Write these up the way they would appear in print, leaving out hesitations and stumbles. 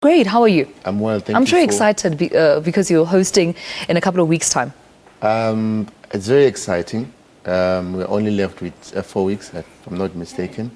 Great, how are you? I'm well, thank you. I'm sure excited because you're hosting in a couple of weeks' time. It's very exciting. We're only left with 4 weeks, if I'm not mistaken.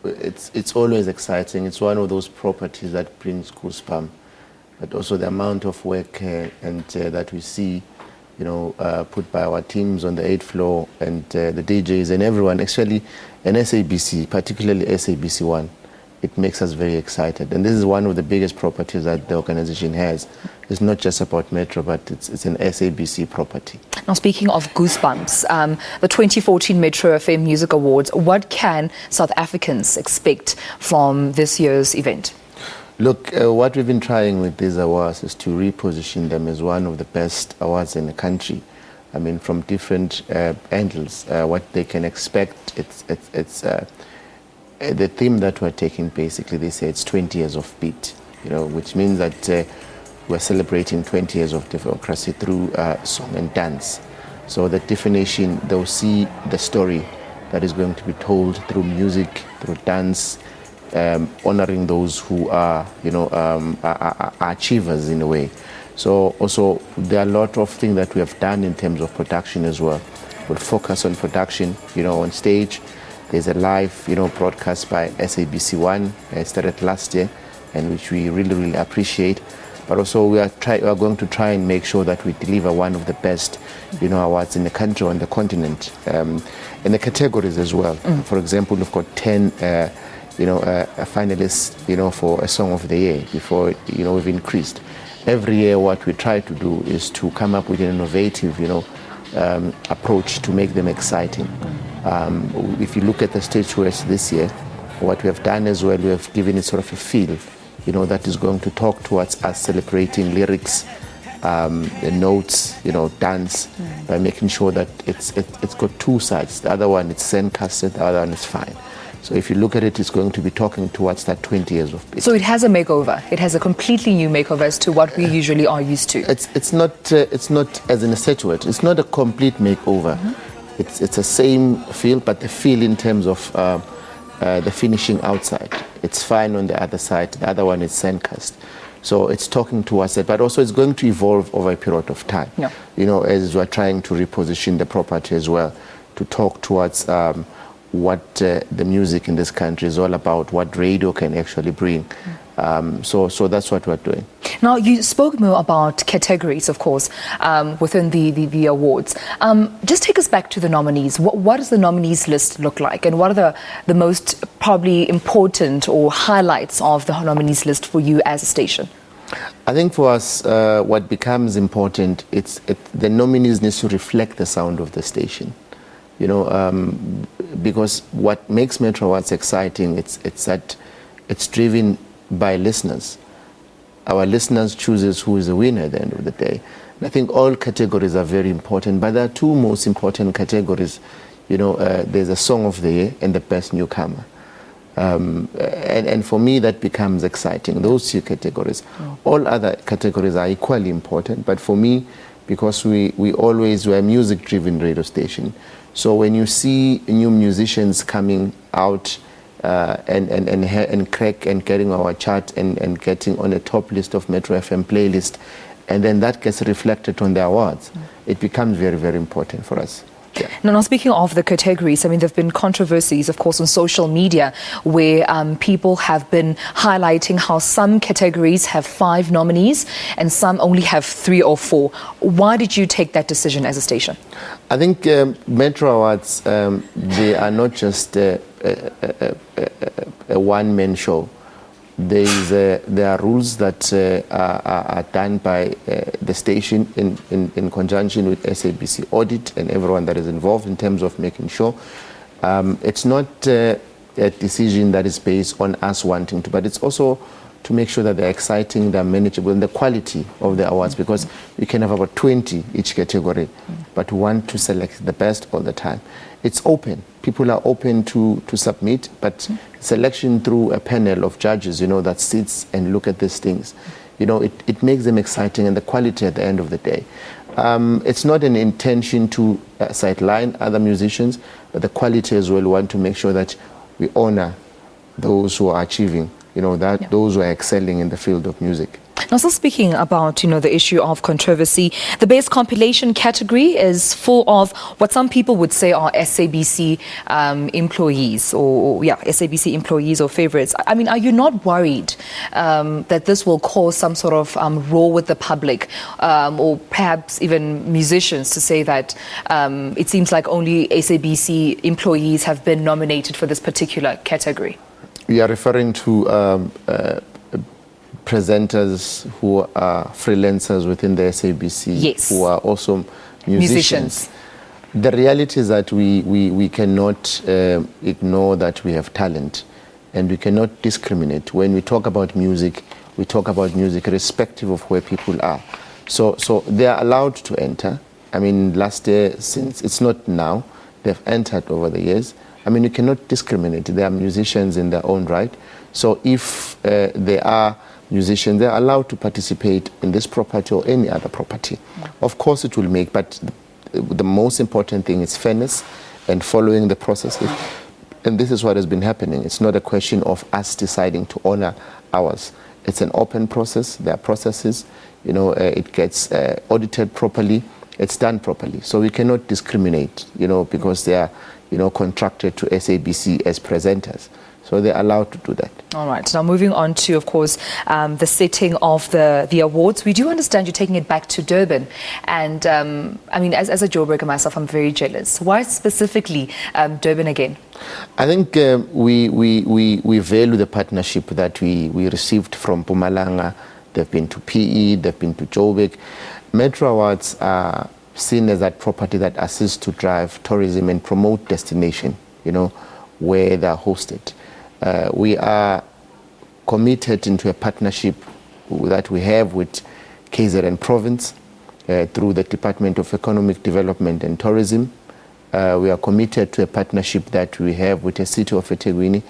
It's always exciting. It's one of those properties that brings goosebumps, but also the amount of work that we see, put by our teams on the 8th floor and the DJs and everyone, actually, and SABC, particularly SABC1. It makes us very excited. And this is one of the biggest properties that the organization has. It's not just about Metro, but it's an SABC property. Now, speaking of goosebumps, the 2014 Metro FM Music Awards, what can South Africans expect from this year's event? Look, what we've been trying with these awards is to reposition them as one of the best awards in the country. I mean, from different angles, what they can expect, the theme that we're taking, basically, they say it's 20 years of beat, which means that we're celebrating 20 years of democracy through song and dance. So the definition, they'll see the story that is going to be told through music, through dance, honoring those who are, are achievers in a way. So also, there are a lot of things that we have done in terms of production as well. We'll focus on production, on stage. There's a live, broadcast by SABC1. It started last year, and which we really, really appreciate. But also, we are going to try and make sure that we deliver one of the best, awards in the country, on the continent, and the categories as well. For example, we've got 10, finalists, for a Song of the Year. Before, we've increased. Every year, what we try to do is to come up with an innovative, approach to make them exciting. If you look at the stage tours this year, what we have done as well, we have given it sort of a feel, that is going to talk towards us celebrating lyrics, the notes, dance, by making sure that it's got two sides. The other one, it's sandcasted, the other one is fine. So if you look at it, it's going to be talking towards that 20 years of beat. So it has a makeover. It has a completely new makeover as to what we usually are used to. It's not as in a statuette. It's not a complete makeover. It's the same feel, but the feel in terms of the finishing outside. It's fine on the other side. The other one is sandcast. So it's talking towards it, but also it's going to evolve over a period of time. Yeah. As we're trying to reposition the property as well, to talk towards what the music in this country is all about, what radio can actually bring. So that's what we're doing. Now, you spoke more about categories, of course, within the awards. Just take us back to the nominees. What does the nominees list look like? And what are the most probably important or highlights of the nominees list for you as a station? I think for us, what becomes important, the nominees need to reflect the sound of the station. Because what makes Metro Awards exciting, it's that it's driven by listeners. Our listeners chooses who is the winner at the end of the day. And I think all categories are very important, but there are two most important categories. There's a Song of the Year and the Best Newcomer. And for me, that becomes exciting, those two categories. All other categories are equally important, but for me, because we're a music-driven radio station, so when you see new musicians coming out and crack and getting our chart and getting on the top list of Metro FM playlist, and then that gets reflected on the awards, it becomes very, very important for us. Yeah. Now, speaking of the categories, I mean, there have been controversies, of course, on social media where people have been highlighting how some categories have 5 nominees and some only have 3 or 4. Why did you take that decision as a station? I think Metro Awards, they are not just a one-man show. There are rules that are done by the station in conjunction with SABC Audit and everyone that is involved in terms of making sure. It's not a decision that is based on us wanting to, but it's also to make sure that they're exciting, they're manageable, and the quality of the awards, because we can have about 20 each category, but we want to select the best all the time. It's open. People are open to submit, but selection through a panel of judges, that sits and look at these things, it makes them exciting, and the quality at the end of the day. It's not an intention to sideline other musicians, but the quality as well. We want to make sure that we honor those who are achieving those who are excelling in the field of music. Now, still speaking about, the issue of controversy, the best compilation category is full of what some people would say are SABC employees or SABC employees or favorites. I mean, are you not worried that this will cause some sort of row with the public or perhaps even musicians to say that it seems like only SABC employees have been nominated for this particular category? We are referring to presenters who are freelancers within the SABC, yes, who are also musicians. The reality is that we cannot ignore that we have talent, and we cannot discriminate. When we talk about music, we talk about music irrespective of where people are. So they are allowed to enter. I mean, last year, since it's not now, they've entered over the years. I mean, you cannot discriminate. They are musicians in their own right. So if they are musicians, they're allowed to participate in this property or any other property. Of course it will make, but the most important thing is fairness and following the processes. And this is what has been happening. It's not a question of us deciding to honor ours. It's an open process. There are processes, it gets audited properly. It's done properly. So we cannot discriminate, because they are, contracted to SABC as presenters. So they're allowed to do that. All right. Now moving on to, of course, the setting of the awards. We do understand you're taking it back to Durban. And I mean, as a Joburger myself, I'm very jealous. Why specifically Durban again? I think we value the partnership that we received from Mpumalanga. They've been to PE, they've been to Joburg. Metro Awards are seen as that property that assists to drive tourism and promote destination, where they're hosted. We are committed into a partnership that we have with KZN Province through the Department of Economic Development and Tourism. We are committed to a partnership that we have with the city of eThekwini,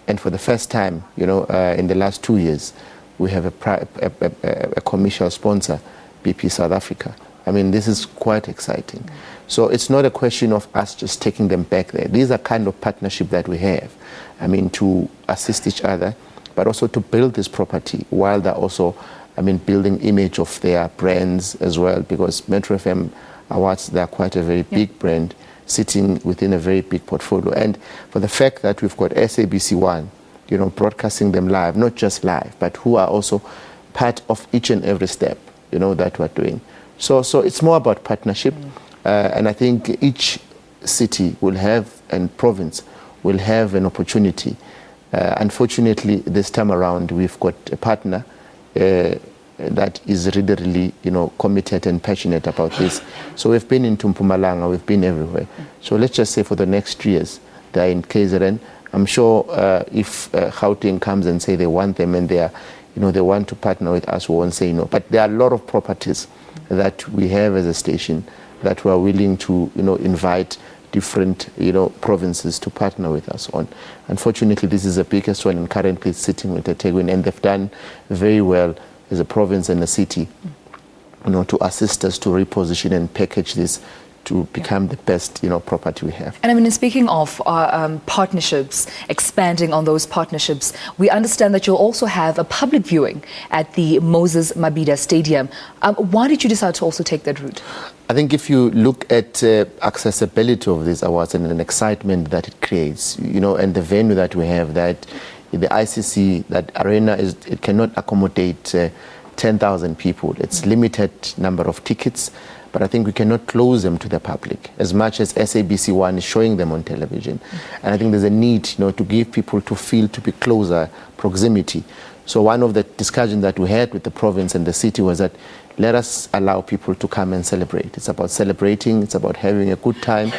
and for the first time, in the last 2 years, we have a commercial sponsor, BP South Africa. I mean, this is quite exciting. So it's not a question of us just taking them back there. These are kind of partnership that we have. I mean, to assist each other, but also to build this property while they're also, building image of their brands as well, because Metro FM Awards, they're quite a very big brand sitting within a very big portfolio. And for the fact that we've got SABC One, broadcasting them live, not just live, but who are also part of each and every step, that we're doing. So it's more about partnership. And I think each city will have, and province will have an opportunity. Unfortunately, this time around, we've got a partner that is really, committed and passionate about this. So we've been into Mpumalanga, we've been everywhere. So let's just say for the next 3 years, they're in KZN. I'm sure if Gauteng comes and say they want them and they are, they want to partner with us, we won't say no. But there are a lot of properties that we have as a station that we are willing to, invite different, provinces to partner with us on. Unfortunately, this is the biggest one, and currently it's sitting with eThekwini, and they've done very well as a province and a city, to assist us to reposition and package this to become the best, property we have. And I mean, speaking of partnerships, expanding on those partnerships, we understand that you'll also have a public viewing at the Moses Mabhida Stadium. Why did you decide to also take that route? I think if you look at accessibility of these awards and an excitement that it creates, and the venue that we have, that the ICC, that arena, it cannot accommodate 10,000 people. It's limited number of tickets. But I think we cannot close them to the public as much as SABC One is showing them on television. And I think there's a need, to give people to feel to be closer, proximity. So one of the discussions that we had with the province and the city was that let us allow people to come and celebrate. It's about celebrating. It's about having a good time.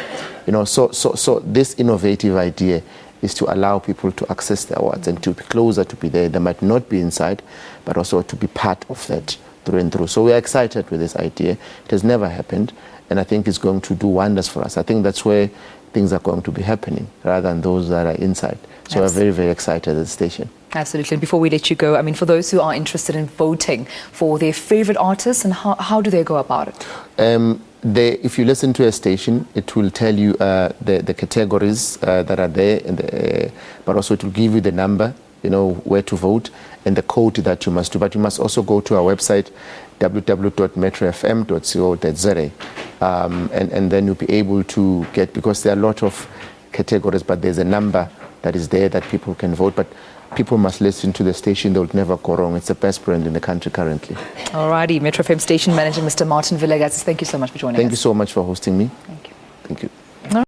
So this innovative idea is to allow people to access the awards and to be closer, to be there. They might not be inside, but also to be part of that through and through. So we are excited with this idea. It has never happened, and I think it's going to do wonders for us. I think that's where things are going to be happening rather than those that are inside. So we're very, very excited at the station. Absolutely. And before we let you go, I mean, for those who are interested in voting for their favorite artists, and how do they go about it? If you listen to a station, it will tell you the categories that are there, but also it will give you the number where to vote and the code that you must do. But you must also go to our website, www.metrofm.co.za, and then you'll be able to get, because there are a lot of categories, but there's a number that is there that people can vote. But people must listen to the station. They'll never go wrong. It's the best brand in the country currently. All righty. Metro FM station manager, Mr. Martin Vilakazi, thank you so much for joining us. Thank you so much for hosting me. Thank you. Thank you.